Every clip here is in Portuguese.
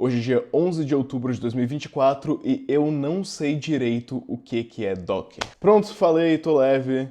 Hoje é dia 11 de outubro de 2024 e eu não sei direito o que é Docker. Pronto, falei, tô leve.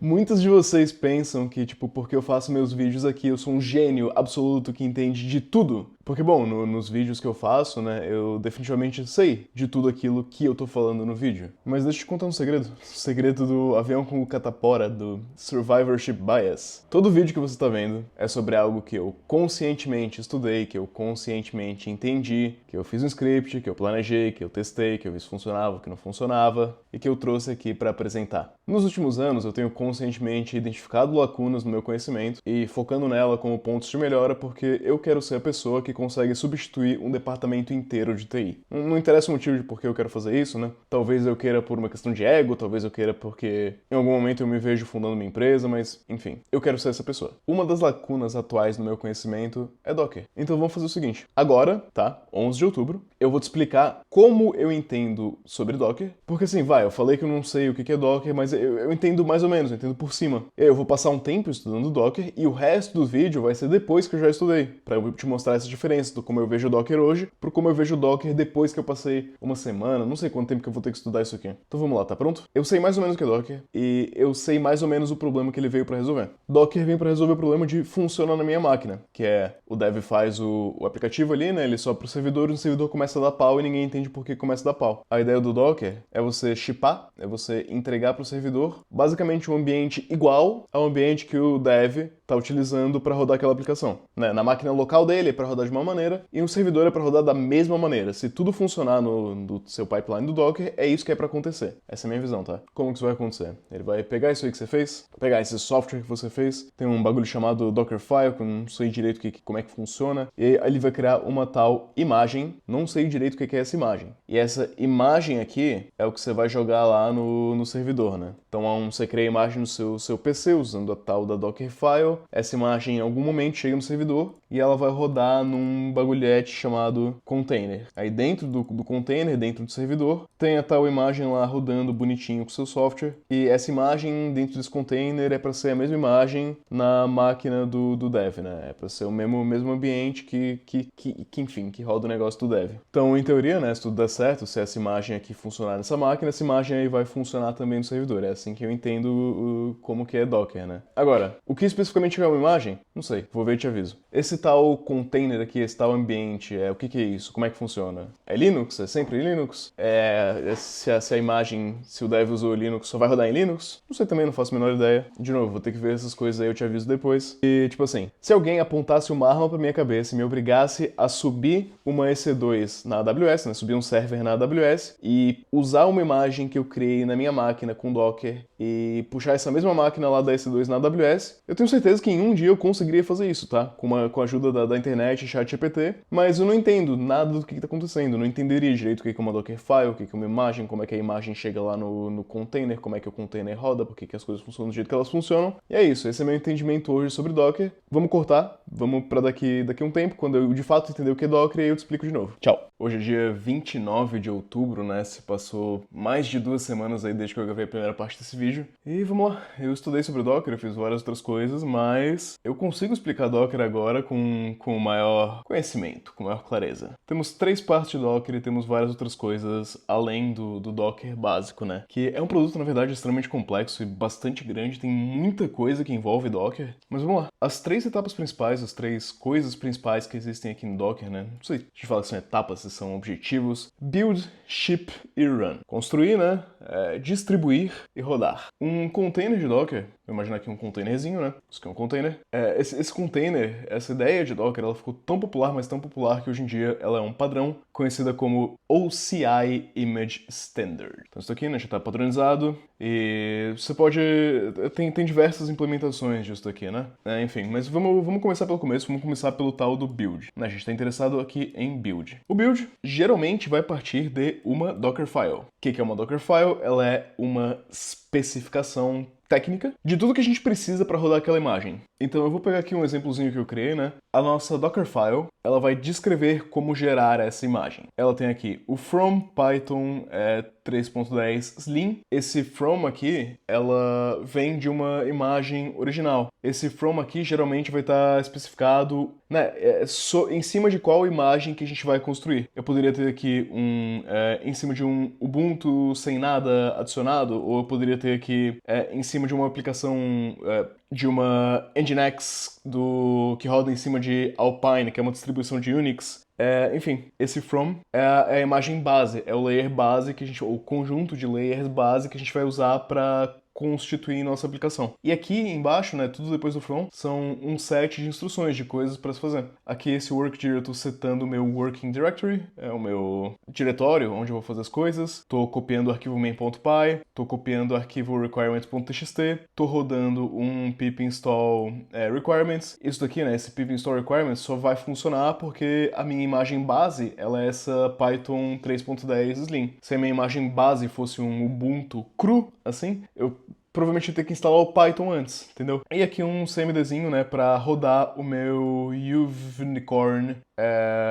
Muitos de vocês pensam que, tipo, porque eu faço meus vídeos aqui, eu sou um gênio absoluto que entende de tudo. Porque, bom, nos vídeos que eu faço, né, eu definitivamente sei de tudo aquilo que eu tô falando no vídeo. Mas deixa eu te contar um segredo. O segredo do avião com o catapora, do Survivorship Bias. Todo vídeo que você tá vendo é sobre algo que eu conscientemente estudei, que eu conscientemente entendi, que eu fiz um script, que eu planejei, que eu testei, que eu vi se funcionava, que não funcionava, e que eu trouxe aqui para apresentar. Nos últimos anos, eu tenho conscientemente identificado lacunas no meu conhecimento e focando nela como pontos de melhora porque eu quero ser a pessoa que consegue substituir um departamento inteiro de TI. Não interessa o motivo de por que eu quero fazer isso, né? Talvez eu queira por uma questão de ego, talvez eu queira porque em algum momento eu me vejo fundando minha empresa, mas enfim, eu quero ser essa pessoa. Uma das lacunas atuais no meu conhecimento é Docker. Então vamos fazer o seguinte, agora, tá? 11 de outubro, eu vou te explicar como eu entendo sobre Docker, porque assim, eu falei que eu não sei o que é Docker, mas eu entendo mais ou menos, eu entendo por cima. Eu vou passar um tempo estudando Docker e o resto do vídeo vai ser depois que eu já estudei, pra eu te mostrar essa diferença do como eu vejo o Docker hoje pro como eu vejo o Docker depois que eu passei uma semana, não sei quanto tempo que eu vou ter que estudar isso aqui. Então vamos lá, tá pronto? Eu sei mais ou menos o que é Docker e eu sei mais ou menos o problema que ele veio pra resolver. Docker vem pra resolver o problema de funcionar na minha máquina, que é o dev faz o aplicativo ali, né? Ele sobe pro servidor e o servidor começa a dar pau e ninguém entende por que começa a dar pau. A ideia do Docker é você shippar, é você entregar pro servidor basicamente um ambiente igual ao ambiente que o dev está utilizando para rodar aquela aplicação. Né? Na máquina local dele é para rodar de uma maneira e no servidor é para rodar da mesma maneira. Se tudo funcionar no seu pipeline do Docker, é isso que é para acontecer. Essa é a minha visão, tá? Como que isso vai acontecer? Ele vai pegar isso aí que você fez, pegar esse software que você fez, tem um bagulho chamado Dockerfile, que eu não sei direito como é que funciona, e aí ele vai criar uma tal imagem, não sei direito o que é essa imagem. E essa imagem aqui é o que você vai jogar lá no servidor, né? Então você cria a imagem no seu PC usando a tal da Dockerfile. Essa imagem em algum momento chega no servidor e ela vai rodar num bagulhete chamado container. Aí dentro do container, dentro do servidor, tem a tal imagem lá rodando bonitinho com o seu software. E essa imagem dentro desse container é para ser a mesma imagem na máquina do dev, né? É para ser o mesmo ambiente enfim, que roda o negócio do dev. Então, em teoria, né, se tudo der certo, se essa imagem aqui funcionar nessa máquina, essa imagem aí vai funcionar também no servidor. É assim que eu entendo como que é Docker, né? Agora, o que especificamente é uma imagem? Não sei, vou ver e te aviso. Esse tal container aqui, esse tal ambiente, o que é isso? Como é que funciona? É Linux? É sempre Linux? Se a imagem, se o dev usou Linux, só vai rodar em Linux? Não sei também, não faço a menor ideia. De novo, vou ter que ver essas coisas aí, eu te aviso depois. E, tipo assim, se alguém apontasse uma arma pra minha cabeça e me obrigasse a subir uma EC2 na AWS, né, subir um server na AWS e usar uma imagem que eu criei na minha máquina com Docker e puxar essa mesma máquina lá da EC2 na AWS, eu tenho certeza que em um dia eu conseguiria fazer isso, tá? Com a ajuda da internet, chat GPT, mas eu não entendo nada do que tá acontecendo, eu não entenderia direito o que é uma Dockerfile, o que é uma imagem, como é que a imagem chega lá no container, como é que o container roda, por que as coisas funcionam do jeito que elas funcionam. E é isso, esse é meu entendimento hoje sobre Docker. Vamos cortar, vamos pra daqui um tempo, quando eu de fato entender o que é Docker, aí eu te explico de novo. Tchau! Hoje é dia 29 de outubro, né? Se passou mais de 2 semanas aí desde que eu gravei a primeira parte desse vídeo. E vamos lá, eu estudei sobre o Docker, eu fiz várias outras coisas, mas eu consigo explicar Docker agora com maior conhecimento, com maior clareza. Temos 3 partes de Docker e temos várias outras coisas além do Docker básico, né? Que é um produto, na verdade, extremamente complexo e bastante grande, tem muita coisa que envolve Docker. Mas vamos lá, as 3 etapas principais, as 3 coisas principais que existem aqui no Docker, né? Não sei se a gente fala que são etapas, se são objetivos. Build, ship e run. Construir, né? Distribuir e rodar. Um container de Docker, vou imaginar aqui um containerzinho, né? Isso aqui é um container. Esse container, essa ideia de Docker, ela ficou tão popular, mas tão popular que hoje em dia ela é um padrão, conhecida como OCI Image Standard. Então isso aqui, né, já está padronizado e você pode... Tem diversas implementações disso daqui, né? Enfim, mas vamos começar pelo começo, vamos começar pelo tal do build. A gente está interessado aqui em build. O build geralmente vai partir de uma Dockerfile. O que é uma Dockerfile? Ela é uma especificação técnica de tudo que a gente precisa para rodar aquela imagem. Então eu vou pegar aqui um exemplozinho que eu criei, né? A nossa Dockerfile, ela vai descrever como gerar essa imagem. Ela tem aqui o from Python 3.10 Slim. Esse from aqui, ela vem de uma imagem original. Esse from aqui geralmente vai estar especificado, né, em cima de qual imagem que a gente vai construir. Eu poderia ter aqui em cima de um Ubuntu sem nada adicionado, ou eu poderia ter aqui em cima de uma aplicação de uma Nginx que roda em cima de Alpine, que é uma distribuição de Unix. Enfim, esse from é a imagem base, é o layer base que o conjunto de layers base que a gente vai usar para constituir nossa aplicação. E aqui embaixo, né, tudo depois do from, são um set de instruções, de coisas para se fazer. Aqui esse work directory, eu tô setando o meu working directory, é o meu diretório onde eu vou fazer as coisas. Tô copiando o arquivo main.py, tô copiando o arquivo requirements.txt, tô rodando um pip install requirements. Isso daqui, né, esse pip install requirements só vai funcionar porque a minha imagem base, ela é essa Python 3.10 Slim. Se a minha imagem base fosse um Ubuntu cru, assim, eu provavelmente ia ter que instalar o Python antes, entendeu? E aqui um CMDzinho, né, pra rodar o meu Unicorn,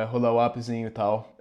rodar o appzinho e tal.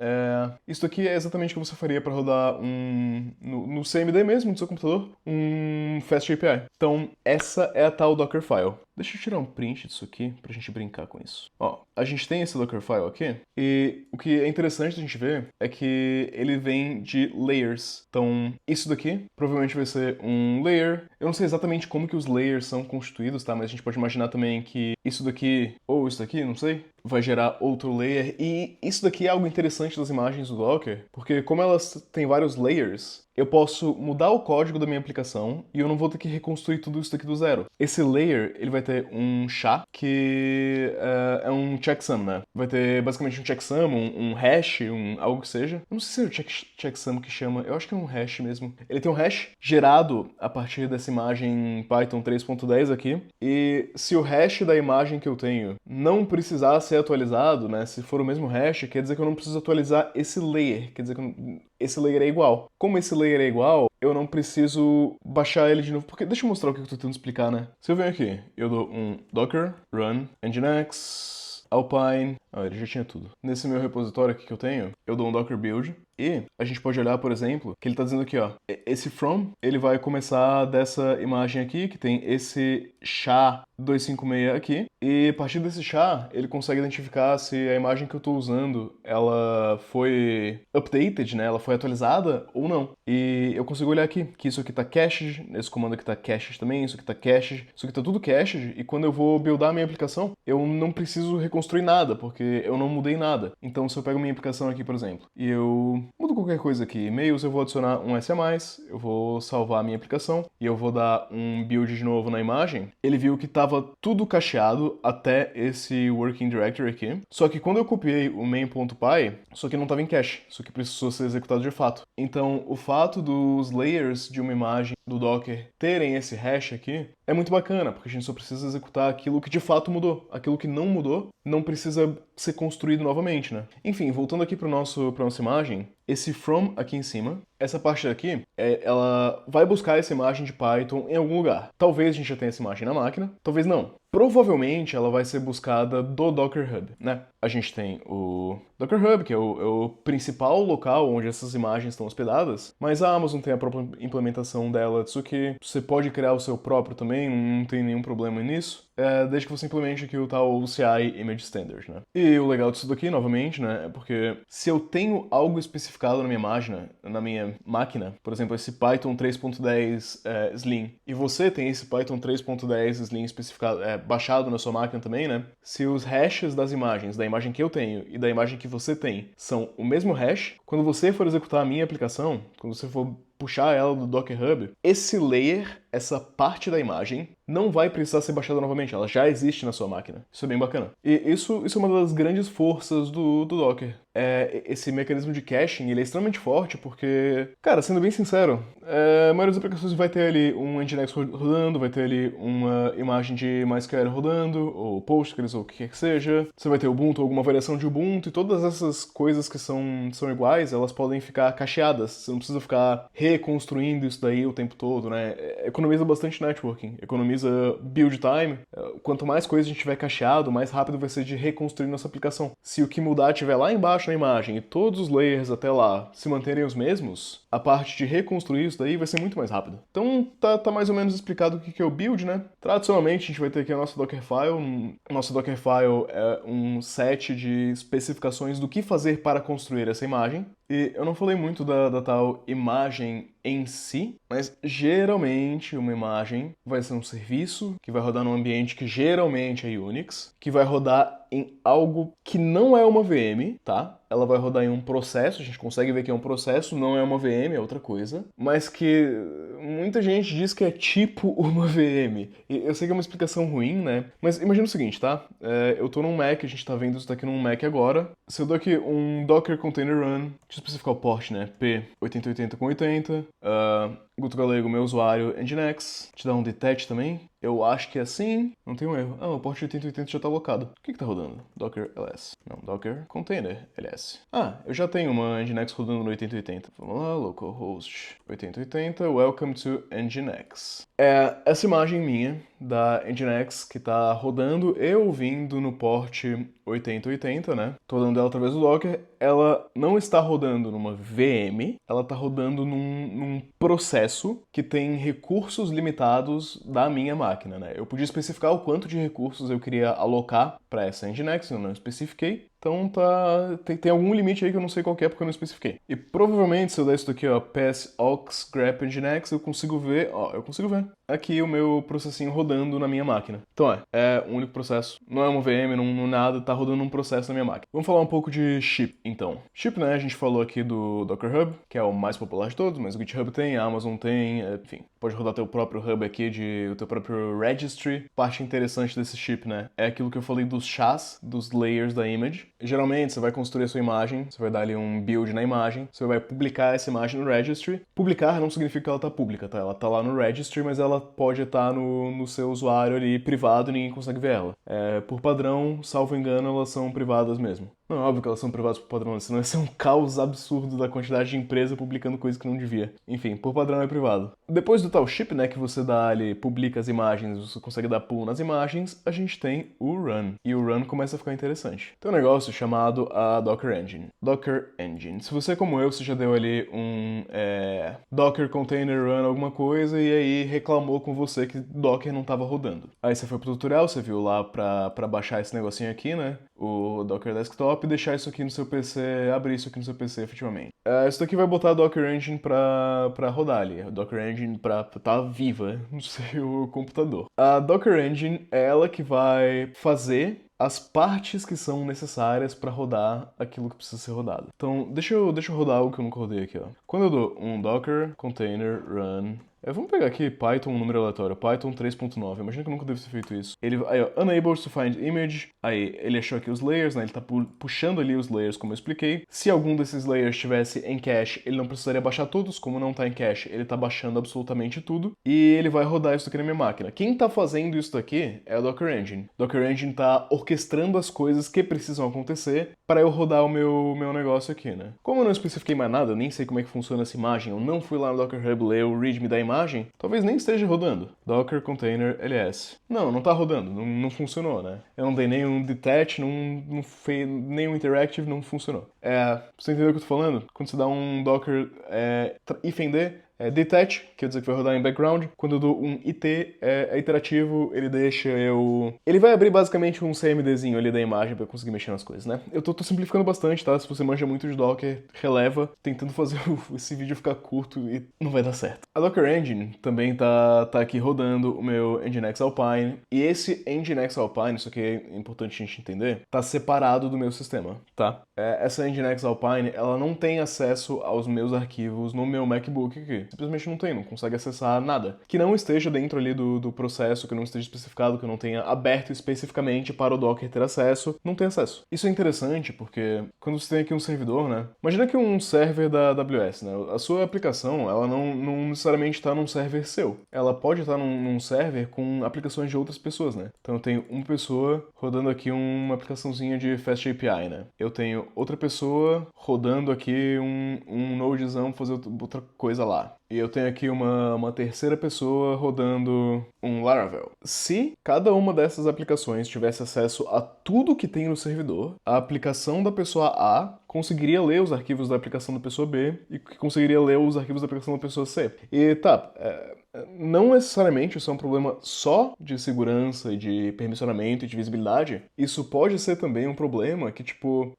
Isso aqui é exatamente o que você faria para rodar no CMD mesmo, no seu computador, um Fast API. Então, essa é a tal Dockerfile. Deixa eu tirar um print disso aqui pra gente brincar com isso. Ó, a gente tem esse Dockerfile aqui, e o que é interessante a gente ver é que ele vem de layers. Então, isso daqui provavelmente vai ser um layer. Eu não sei exatamente como que os layers são constituídos, tá? Mas a gente pode imaginar também que isso daqui, ou isso daqui, não sei, vai gerar outro layer. E isso daqui é algo interessante das imagens do Docker, porque como elas têm vários layers, eu posso mudar o código da minha aplicação e eu não vou ter que reconstruir tudo isso daqui do zero. Esse layer, ele vai ter um SHA, que é um checksum, né? Vai ter basicamente um checksum, um hash, algo que seja. Eu não sei se é o checksum que chama, eu acho que é um hash mesmo. Ele tem um hash gerado a partir dessa imagem Python 3.10 aqui, e se o hash da imagem que eu tenho não precisar ser atualizado, né? Se for o mesmo hash, quer dizer que eu não preciso atualizar esse layer, quer dizer que esse layer é igual. Como esse layer é igual, eu não preciso baixar ele de novo, porque deixa eu mostrar o que eu tô tentando explicar, né? Se eu venho aqui, eu dou um docker, run, nginx, alpine, ele já tinha tudo. Nesse meu repositório aqui que eu tenho, eu dou um docker build, e a gente pode olhar, por exemplo, que ele tá dizendo aqui, ó, esse from, ele vai começar dessa imagem aqui, que tem esse SHA-256 aqui, e a partir desse SHA, ele consegue identificar se a imagem que eu tô usando, ela foi updated, né, ela foi atualizada ou não. E eu consigo olhar aqui, que isso aqui tá cached, esse comando aqui tá cached também, isso aqui tá cached, isso aqui tá tudo cached, e quando eu vou buildar a minha aplicação, eu não preciso reconstruir nada, porque eu não mudei nada. Então, se eu pego minha aplicação aqui, por exemplo, e eu mudo qualquer coisa aqui, e-mails, eu vou adicionar um S a mais, eu vou salvar a minha aplicação, e eu vou dar um build de novo na imagem, ele viu que tava tudo cacheado até esse working directory aqui, só que quando eu copiei o main.py, isso aqui não tava em cache, isso aqui precisou ser executado de fato. Então, o fato dos layers de uma imagem do Docker terem esse hash aqui é muito bacana, porque a gente só precisa executar aquilo que de fato mudou. Aquilo que não mudou não precisa ser construído novamente, né? Enfim, voltando aqui para nossa imagem, esse from aqui em cima, essa parte daqui, ela vai buscar essa imagem de Python em algum lugar. Talvez a gente já tenha essa imagem na máquina, talvez não. Provavelmente ela vai ser buscada do Docker Hub, né? A gente tem o Docker Hub, que é o principal local onde essas imagens estão hospedadas, mas a Amazon tem a própria implementação dela disso aqui. Você pode criar o seu próprio também, não tem nenhum problema nisso. Desde que você implemente aqui o tal CI Image Standard, né? E o legal disso daqui, novamente, né, é porque se eu tenho algo especificado na minha máquina, por exemplo, esse Python 3.10 Slim, e você tem esse Python 3.10 Slim especificado, baixado na sua máquina também, né? Se os hashes das imagens, da imagem que eu tenho e da imagem que você tem, são o mesmo hash, quando você for executar a minha aplicação, quando você for puxar ela do Docker Hub, esse layer, essa parte da imagem, não vai precisar ser baixada novamente, ela já existe na sua máquina. Isso é bem bacana. E isso é uma das grandes forças do Docker. Esse mecanismo de caching, ele é extremamente forte porque, cara, sendo bem sincero, a maioria das aplicações vai ter ali um Nginx rodando, vai ter ali uma imagem de MySQL rodando, ou Postgres, ou o que quer que seja. Você vai ter Ubuntu, alguma variação de Ubuntu, e todas essas coisas que são iguais, elas podem ficar cacheadas. Você não precisa ficar reconstruindo isso daí o tempo todo, né? economiza bastante networking, economiza build time. Quanto mais coisa a gente tiver cacheado, mais rápido vai ser de reconstruir nossa aplicação. Se o que mudar estiver lá embaixo na imagem e todos os layers até lá se manterem os mesmos, a parte de reconstruir isso daí vai ser muito mais rápido. Então tá mais ou menos explicado o que é o build, né? Tradicionalmente a gente vai ter aqui a nossa Dockerfile. Nossa Dockerfile é um set de especificações do que fazer para construir essa imagem. E eu não falei muito da tal imagem em si, mas geralmente uma imagem vai ser um serviço que vai rodar num ambiente que geralmente é Unix, que vai rodar em algo que não é uma VM, tá? Ela vai rodar em um processo, a gente consegue ver que é um processo, não é uma VM, é outra coisa, mas que muita gente diz que é tipo uma VM. E eu sei que é uma explicação ruim, né? Mas imagina o seguinte, tá? Eu tô num Mac, a gente tá vendo isso daqui num Mac agora. Se eu dou aqui um Docker Container Run, deixa eu especificar o port, né? P8080 com 80, Guto Galego, meu usuário, Nginx, te dá um detach também. Eu acho que é assim, não tem um erro. Ah, o port 8080 já tá alocado. O que tá rodando? Docker ls. Não, Docker Container ls. Ah, eu já tenho uma Nginx rodando no 8080. Vamos lá, localhost 8080, welcome to Nginx. É essa imagem minha da Nginx que tá rodando e ouvindo no port 8080, né? Tô rodando ela através do Docker. Ela não está rodando numa VM, ela tá rodando num processo que tem recursos limitados da minha máquina, né? Eu podia especificar o quanto de recursos eu queria alocar para essa Nginx, eu não especifiquei. Então tem algum limite aí que eu não sei qual que é porque eu não especifiquei. E provavelmente se eu der isso daqui, ó, pass aux grep nginx, eu consigo ver aqui o meu processinho rodando na minha máquina. Então é um único processo, não é uma VM, não nada, tá rodando um processo na minha máquina. Vamos falar um pouco de chip, então. Chip, né, a gente falou aqui do Docker Hub, que é o mais popular de todos, mas o GitHub tem, a Amazon tem, enfim, pode rodar teu próprio hub aqui, o teu próprio registry. Parte interessante desse chip, né, é aquilo que eu falei dos chás, dos layers da image. Geralmente, você vai construir a sua imagem, você vai dar ali um build na imagem, você vai publicar essa imagem no registry. Publicar não significa que ela tá pública, tá? Ela tá lá no registry, mas ela pode estar no seu usuário ali privado e ninguém consegue ver ela. Por padrão, salvo engano, elas são privadas mesmo. Não, é óbvio que elas são privadas por padrão, senão ia ser um caos absurdo da quantidade de empresa publicando coisa que não devia. Enfim, por padrão é privado. Depois do tal chip, né, que você dá ali, publica as imagens, você consegue dar pull nas imagens, a gente tem o run. E o run começa a ficar interessante. Tem um negócio chamado a Docker Engine. Docker Engine. Se você, como eu, você já deu ali um Docker Container Run alguma coisa e aí reclamou com você que Docker não estava rodando. Aí você foi pro tutorial, você viu lá pra baixar esse negocinho aqui, né, o Docker Desktop, e deixar isso aqui no seu PC, abrir isso aqui no seu PC efetivamente. Isso daqui vai botar a Docker Engine pra rodar ali, a Docker Engine pra tá viva no seu computador. A Docker Engine é ela que vai fazer as partes que são necessárias para rodar aquilo que precisa ser rodado. Então, deixa eu rodar algo que eu nunca rodei aqui, ó. Quando eu dou um Docker Container Run, vamos pegar aqui Python, um número aleatório, Python 3.9, imagina que eu nunca devo ter feito isso. Aí, ó, unable to find image, aí ele achou aqui os layers, né, ele tá puxando ali os layers como eu expliquei. Se algum desses layers estivesse em cache, ele não precisaria baixar todos, como não tá em cache, ele tá baixando absolutamente tudo, e ele vai rodar isso aqui na minha máquina. Quem tá fazendo isso daqui é a Docker Engine. Docker Engine tá orquestrando as coisas que precisam acontecer para eu rodar o meu negócio aqui, né. Como eu não especifiquei mais nada, eu nem sei como é que funciona essa imagem, eu não fui lá no Docker Hub ler o readme da imagem, talvez nem esteja rodando. Docker Container ls. Não tá rodando, não funcionou, né? Eu não dei nenhum detach, não fez nenhum interactive, não funcionou. Você entendeu o que eu tô falando? Quando você dá um Docker ifnd, detach, quer dizer que vai rodar em background. Quando eu dou um it, é iterativo, ele deixa eu... Ele vai abrir basicamente um CMDzinho ali da imagem pra eu conseguir mexer nas coisas, né? Eu tô simplificando bastante, tá? Se você manja muito de Docker, releva, tentando fazer esse vídeo ficar curto e não vai dar certo. A Docker Engine também tá aqui rodando o meu Nginx Alpine, e esse Nginx Alpine, isso aqui é importante a gente entender, tá separado do meu sistema, tá? Essa Nginx Alpine, ela não tem acesso aos meus arquivos no meu MacBook aqui. Simplesmente não consegue acessar nada. Que não esteja dentro ali do processo, que não esteja especificado, que eu não tenha aberto especificamente para o Docker ter acesso, não tem acesso. Isso é interessante porque quando você tem aqui um servidor, né? Imagina que um server da AWS, né? A sua aplicação, ela não necessariamente está num server seu. Ela pode estar num server com aplicações de outras pessoas, né? Então eu tenho uma pessoa rodando aqui uma aplicaçãozinha de Fast API, né? Eu tenho outra pessoa rodando aqui um nodezão fazer outra coisa lá. e eu tenho aqui uma terceira pessoa rodando um Laravel. Se cada uma dessas aplicações tivesse acesso a tudo que tem no servidor, a aplicação da pessoa A conseguiria ler os arquivos da aplicação da pessoa B e conseguiria ler os arquivos da aplicação da pessoa C. E tá, não necessariamente isso é um problema só de segurança, de permissionamento e de visibilidade. Isso pode ser também um problema que, tipo,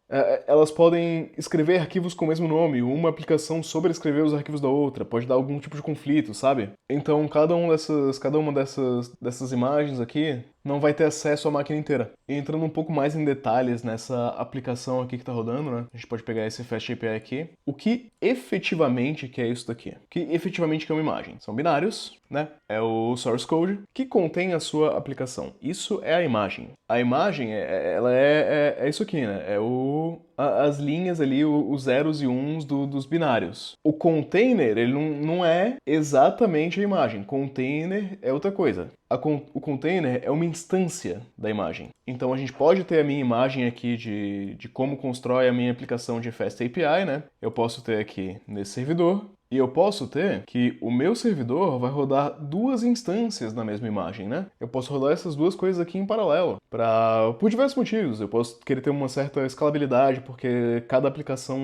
elas podem escrever arquivos com o mesmo nome, uma aplicação sobrescrever os arquivos da outra, pode dar algum tipo de conflito, sabe? Então, cada uma dessas imagens aqui não vai ter acesso à máquina inteira. E entrando um pouco mais em detalhes nessa aplicação aqui que tá rodando, né? A gente pode pegar esse FastAPI aqui. O que efetivamente que é isso daqui? O que efetivamente que é uma imagem? São binários, né? É o source code que contém a sua aplicação. Isso é a imagem. A imagem, ela é isso aqui, né? É as linhas ali, os zeros e uns dos binários. O container, ele não é exatamente a imagem. Container é outra coisa. O container é uma instância da imagem. Então a gente pode ter a minha imagem aqui de como constrói a minha aplicação de FastAPI, né? Eu posso ter aqui nesse servidor. E eu posso ter que o meu servidor vai rodar duas instâncias na mesma imagem, né? Eu posso rodar essas duas coisas aqui em paralelo, por diversos motivos. Eu posso querer ter uma certa escalabilidade, porque cada aplicação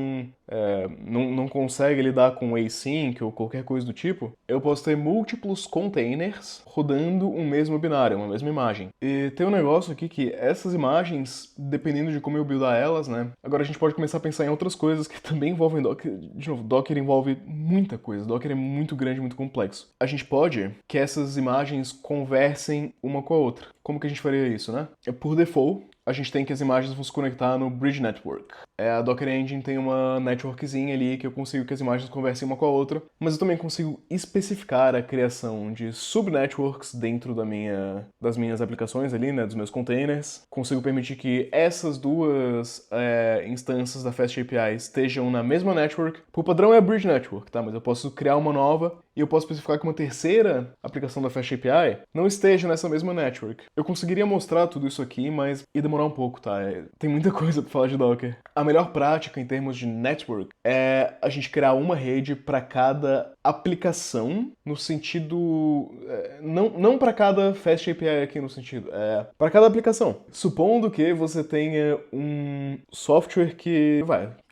não consegue lidar com async ou qualquer coisa do tipo. Eu posso ter múltiplos containers rodando um mesmo binário, uma mesma imagem. E tem um negócio aqui que essas imagens, dependendo de como eu buildar elas, né? Agora a gente pode começar a pensar em outras coisas que também envolvem Docker. De novo, Docker envolve muita coisa. Docker é muito grande, muito complexo. A gente pode que essas imagens conversem uma com a outra. Como que a gente faria isso, né? Por default, a gente tem que as imagens vão se conectar no Bridge Network. A Docker Engine tem uma networkzinha ali que eu consigo que as imagens conversem uma com a outra, mas eu também consigo especificar a criação de subnetworks dentro das minhas aplicações ali, né, dos meus containers. Consigo permitir que essas duas instâncias da FastAPI estejam na mesma network. Por padrão é a Bridge Network, tá? Mas eu posso criar uma nova e eu posso especificar que uma terceira aplicação da FastAPI não esteja nessa mesma network. Eu conseguiria mostrar tudo isso aqui, mas ia demorar um pouco, tá? Tem muita coisa pra falar de Docker. A melhor prática em termos de network é a gente criar uma rede para cada aplicação, no sentido... não para cada FastAPI aqui no sentido, para cada aplicação. Supondo que você tenha um software que...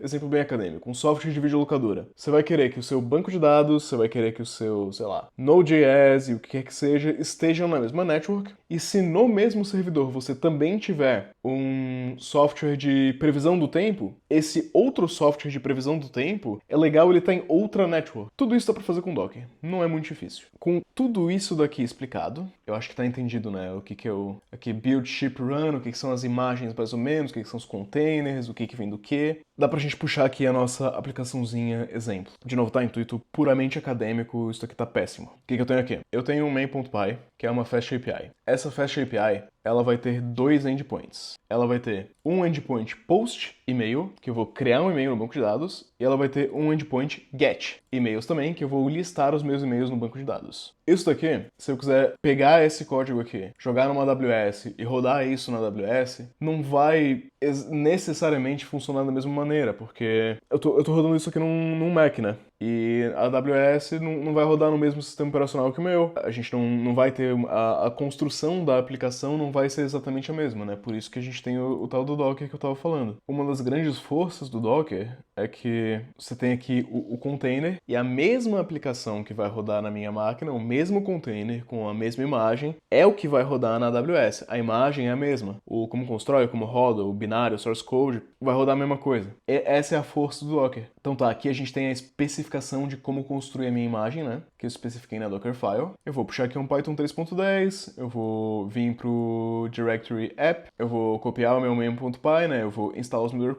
exemplo bem acadêmico, um software de videolocadora. Você vai querer que o seu banco de dados, você vai querer que o seu, sei lá, Node.js e o que quer que seja, estejam na mesma network. E se no mesmo servidor você também tiver um software de previsão do tempo, esse outro software de previsão do tempo, é legal ele estar em outra network. Tudo isso dá pra fazer com Docker. Não é muito difícil. Com tudo isso daqui explicado, eu acho que tá entendido, né? O que é o aqui build, ship, run, o que são as imagens mais ou menos, o que são os containers, o que vem do que. Dá pra gente puxar aqui a nossa aplicaçãozinha exemplo. De novo, tá? Intuito puramente acadêmico, isso aqui tá péssimo. O que eu tenho aqui? Eu tenho um main.py, que é uma FastAPI. Essa FastAPI, ela vai ter dois endpoints. Ela vai ter um endpoint post e-mail, que eu vou criar um e-mail no banco de dados, e ela vai ter um endpoint get e-mails também, que eu vou listar os meus e-mails no banco de dados. Isso daqui, se eu quiser pegar esse código aqui, jogar numa AWS e rodar isso na AWS, não vai necessariamente funcionar da mesma maneira, porque eu tô rodando isso aqui num Mac, né? E a AWS não vai rodar no mesmo sistema operacional que o meu. A gente não vai ter... A construção da aplicação não vai ser exatamente a mesma, né? Por isso que a gente tem o tal do Docker que eu tava falando. Uma das grandes forças do Docker é que você tem aqui o container e a mesma aplicação que vai rodar na minha máquina, o mesmo container com a mesma imagem, é o que vai rodar na AWS. A imagem é a mesma. Como constrói, como roda, o binário, o source code, vai rodar a mesma coisa. Essa é a força do Docker. Então tá, aqui a gente tem a especificação de como construir a minha imagem, né? Que eu especifiquei na Dockerfile. Eu vou puxar aqui um Python 3.10, eu vou vir pro directory app, eu vou copiar o meu main.py, né? Eu vou instalar os meus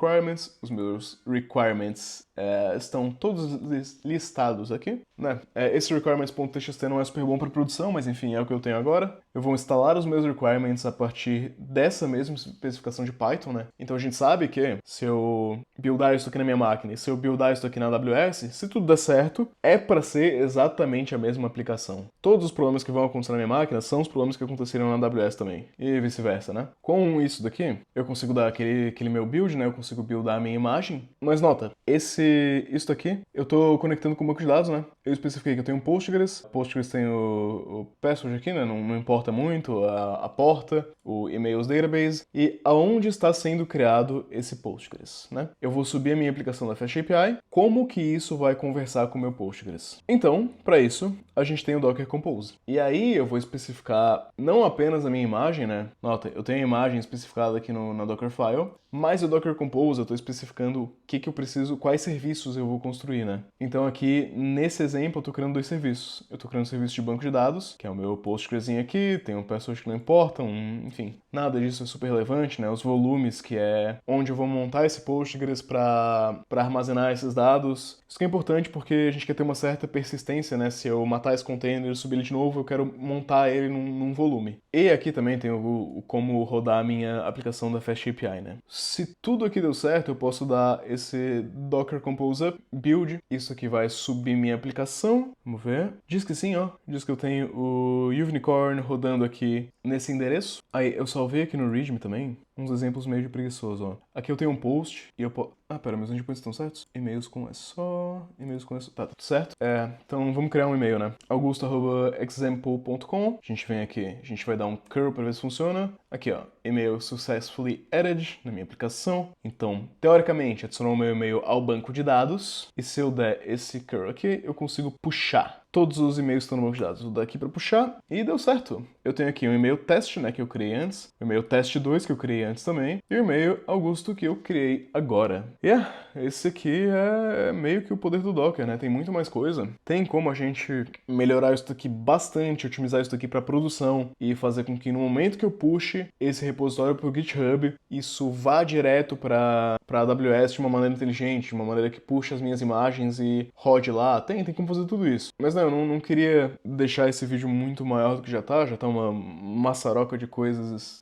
requirements estão todos listados aqui, né? Esse requirements.txt não é super bom para produção, mas enfim, é o que eu tenho agora. Eu vou instalar os meus requirements a partir dessa mesma especificação de Python, né? Então a gente sabe que se eu buildar isso aqui na minha máquina e se eu buildar isso aqui na AWS, se tudo der certo, é para ser exatamente a mesma aplicação. Todos os problemas que vão acontecer na minha máquina são os problemas que aconteceriam na AWS também, e vice-versa, né? Com isso daqui, eu consigo dar aquele meu build, né? Eu consigo buildar a minha imagem, mas nota, esse isso aqui, eu tô conectando com o banco de dados, né? Eu especifiquei que eu tenho um Postgres tem o password aqui, né? Não importa muito, a porta, o emails database e aonde está sendo criado esse Postgres, né? Eu vou subir a minha aplicação da Fast API, como que isso vai conversar com o meu Postgres? Então, para isso, a gente tem o Docker Compose. E aí eu vou especificar não apenas a minha imagem, né? Nota, eu tenho a imagem especificada aqui na Dockerfile, mas o Docker Compose eu estou especificando o que eu preciso, quais serviços eu vou construir, né? Então aqui, nesse exemplo, eu estou criando 2 serviços. Eu estou criando um serviço de banco de dados, que é o meu Postgresinho aqui, tem um password que não importa, enfim, nada disso é super relevante, né? Os volumes, que é onde eu vou montar esse Postgres para armazenar esses dados. Isso que é importante porque a gente quer ter uma certa persistência, né? Se eu matar esse container e subir ele de novo, eu quero montar ele num volume. E aqui também tem como rodar a minha aplicação da Fast API, né? Se tudo aqui deu certo, eu posso dar esse Docker Compose Up build. Isso aqui vai subir minha aplicação. Vamos ver. Diz que sim, ó. Diz que eu tenho o Unicorn rodando aqui nesse endereço. Aí eu salvei aqui no README também uns exemplos meio de preguiçoso, ó. Aqui eu tenho um post e eu posso... Ah, pera, meus endpoints estão certos? E-mails com só... E-mails com tá tudo certo? Então vamos criar um e-mail, né? augusto@example.com. A gente vem aqui, a gente vai dar um curl para ver se funciona. Aqui, ó, e-mail successfully added na minha aplicação. Então, teoricamente, adicionou o meu e-mail ao banco de dados. E se eu der esse curl aqui, eu consigo puxar todos os e-mails que estão no banco de dados. Vou dar aqui para puxar e deu certo. Eu tenho aqui um e-mail teste, né, que eu criei antes. O e-mail teste 2 que eu criei antes também. E o e-mail Augusto que eu criei agora. Esse aqui é meio que o poder do Docker, né? Tem muito mais coisa. Tem como a gente melhorar isso daqui bastante, otimizar isso daqui para produção e fazer com que no momento que eu puxe esse repositório para o GitHub, isso vá direto para a AWS de uma maneira inteligente, de uma maneira que puxe as minhas imagens e rode lá. Tem como fazer tudo isso. Mas não, eu não queria deixar esse vídeo muito maior do que já tá uma maçaroca de coisas.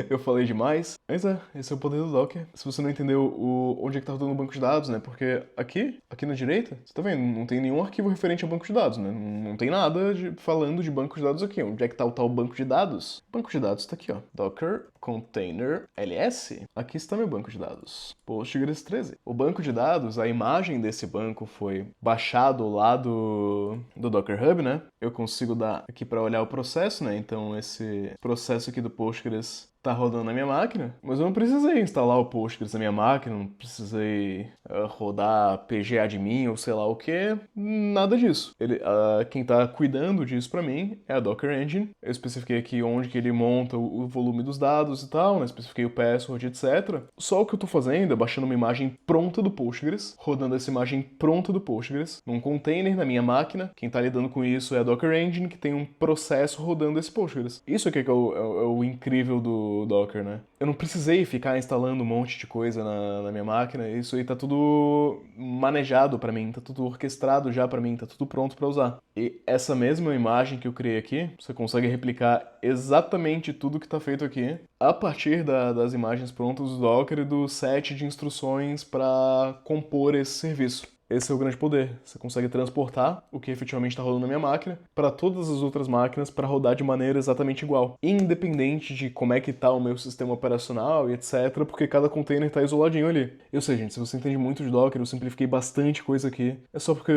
Eu falei demais. Mas esse é o poder do Docker. Se você não entendeu onde é que tá rodando o banco de dados, né? Porque aqui na direita, você tá vendo, não tem nenhum arquivo referente ao banco de dados, né? Não tem nada falando de banco de dados aqui. Onde é que tá o tal banco de dados? O banco de dados tá aqui, ó. Docker Container LS. Aqui está meu banco de dados. Postgres 13. O banco de dados, a imagem desse banco foi baixado lá do Docker Hub, né? Eu consigo dar aqui para olhar o processo, né? Então esse processo aqui do Postgres tá rodando na minha máquina, mas eu não precisei instalar o Postgres na minha máquina, não precisei rodar pgadmin ou sei lá o que, nada disso. Quem tá cuidando disso pra mim é a Docker Engine. Eu especifiquei aqui onde que ele monta o volume dos dados e tal, né? Especifiquei o password, etc. Só o que eu tô fazendo é baixando uma imagem pronta do Postgres, rodando essa imagem pronta do Postgres num container na minha máquina. Quem tá lidando com isso é a Docker Engine, que tem um processo rodando esse Postgres. Isso aqui é o incrível do Docker, né? Eu não precisei ficar instalando um monte de coisa na minha máquina, isso aí tá tudo manejado pra mim, tá tudo orquestrado já pra mim, tá tudo pronto pra usar. E essa mesma imagem que eu criei aqui, você consegue replicar exatamente tudo que tá feito aqui a partir das imagens prontas do Docker e do set de instruções para compor esse serviço. Esse é o grande poder. Você consegue transportar o que efetivamente está rodando na minha máquina para todas as outras máquinas para rodar de maneira exatamente igual, independente de como é que está o meu sistema operacional e etc, porque cada container está isoladinho ali. Eu sei, gente, se você entende muito de Docker, eu simplifiquei bastante coisa aqui. É só porque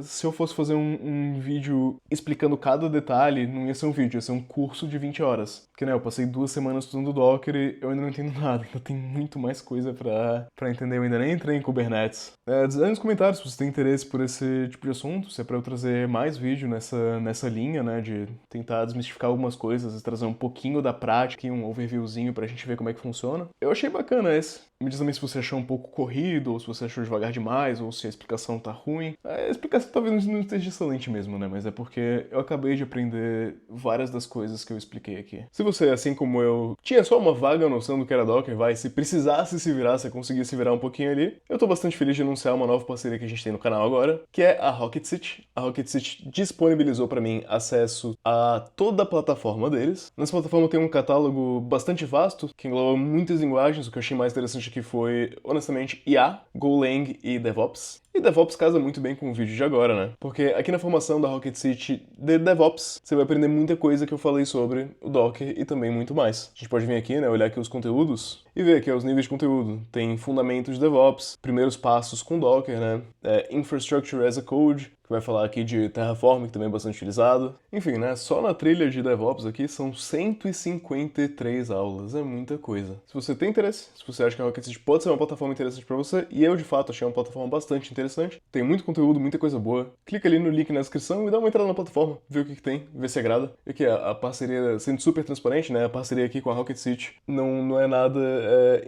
se eu fosse fazer um vídeo explicando cada detalhe, não ia ser um vídeo, ia ser um curso de 20 horas. Porque, né, eu passei 2 semanas estudando Docker e eu ainda não entendo nada, ainda tem muito mais coisa para entender. Eu ainda nem entrei em Kubernetes. Diz aí nos comentários se você tem interesse por esse tipo de assunto, se é pra eu trazer mais vídeo nessa linha, né, de tentar desmistificar algumas coisas e trazer um pouquinho da prática e um overviewzinho pra gente ver como é que funciona. Eu achei bacana esse. Me diz também se você achou um pouco corrido, ou se você achou devagar demais, ou se a explicação tá ruim. A explicação talvez não esteja excelente mesmo, né, mas é porque eu acabei de aprender várias das coisas que eu expliquei aqui. Se você, assim como eu, tinha só uma vaga noção do que era Docker, se precisasse se virar, se conseguisse se virar um pouquinho ali, eu tô bastante feliz de anunciar uma nova parceria que a gente tem no canal agora, que é a Rocketseat. A Rocketseat disponibilizou para mim acesso a toda a plataforma deles. Nessa plataforma tem um catálogo bastante vasto, que engloba muitas linguagens. O que eu achei mais interessante aqui foi, honestamente, IA, Golang e DevOps. E DevOps casa muito bem com o vídeo de agora, né? Porque aqui na formação da Rocket City de DevOps, você vai aprender muita coisa que eu falei sobre o Docker e também muito mais. A gente pode vir aqui, né, olhar aqui os conteúdos e ver aqui os níveis de conteúdo. Tem fundamentos de DevOps, primeiros passos com Docker, né? Infrastructure as a Code, que vai falar aqui de Terraform, que também é bastante utilizado. Enfim, né, só na trilha de DevOps aqui são 153 aulas, é muita coisa. Se você tem interesse, se você acha que a Rocket City pode ser uma plataforma interessante para você, e eu de fato achei uma plataforma bastante interessante, tem muito conteúdo, muita coisa boa, clica ali no link na descrição e dá uma entrada na plataforma, vê o que tem, vê se agrada. E aqui a parceria, sendo super transparente, né, a parceria aqui com a Rocket City não é nada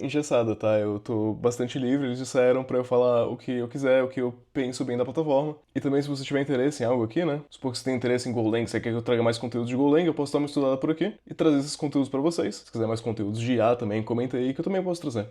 engessada, tá? Eu tô bastante livre, eles disseram pra eu falar o que eu quiser, o que eu penso bem da plataforma. E também se você tiver interesse em algo aqui, né? Supor que você tem interesse em Golang, você quer que eu traga mais conteúdos de Golang, eu posso dar uma estudada por aqui e trazer esses conteúdos pra vocês. Se quiser mais conteúdos de IA também, comenta aí que eu também posso trazer.